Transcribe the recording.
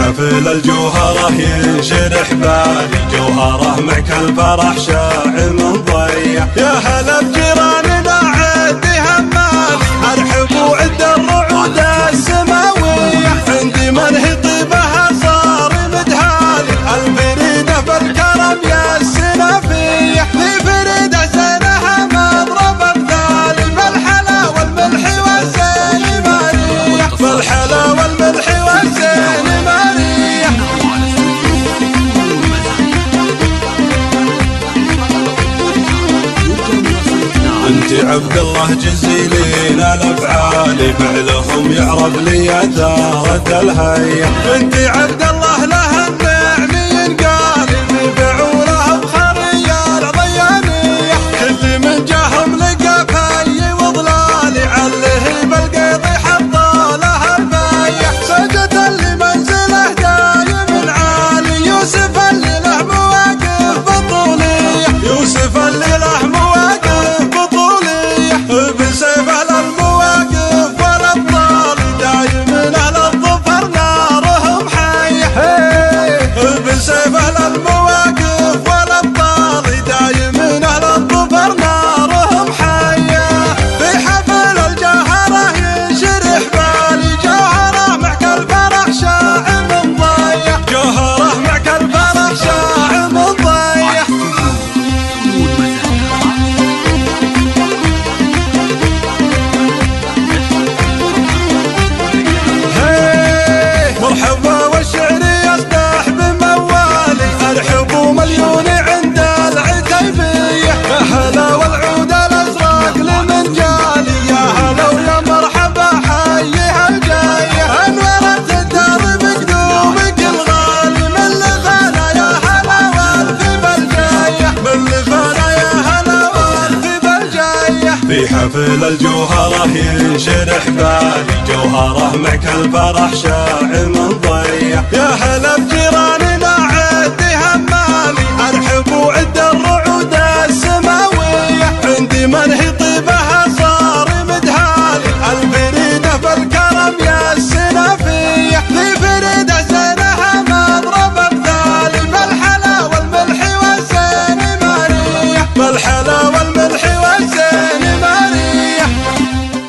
حفل الجوهرة ينشرح بالي جوهرة معك الفرح شاع من ضيع. يا هلا بجيراننا عدي همالي ارحب وعد الرعود السماوية. عندي منهي طيبها صار مدهالي الفريدة بالكرم يا السنافية. في فريدة زينها مضرب مثالي بالحلا والملح والزين مارية. بالحلا والملح والزين مارية. انت عبد الله جزيلين الافعال فعلهم يعرف لي دارة الهية. انت عبد الله له النعم ينقال في فعوله بخرية الضيانية. كل من جاهم لقى في وضلالي عله بالقيض حط له الباية. سجد لمنزله دايم عالي يوسف اللي له مواقف بطولية. يوسف اللي له مواقف بطولية بسيفه للمواقف والابطال دايم اهل الظفر نارهم حية. بسيفه للمواقف والابطال دايم اهل الظفر نارهم حية. في حفل الجوهرة ينشرح بالي جوهرة معك الفرح شاع من ضيع. جوهرة معك الفرح شاع من ضيع. مرحبا والشعر يصدح بموالي ارحبوا مليون عند العتيبية. يا هلا والعود الازرق لمن جالي. يا هلا ويا مرحبا حيها الجاية. انورت الدار بقدومك الغالي من لفانا يا هلا والفي بالجاية. من لفانا يا هلا والفي بالجاية. في حفل الجوهرة ينشرح بالي جوهرة معك الفرح شاع من ضيع. يا هلا بجيراننا عدي همالي ارحب وعد الرعود السماوية. عندي منهي طيبها صار مدهالي الفريدة بالكرم يا السنافية. في فريدة زينها مضرب مثالي بالحلا والملح والزين مارية. بالحلا والملح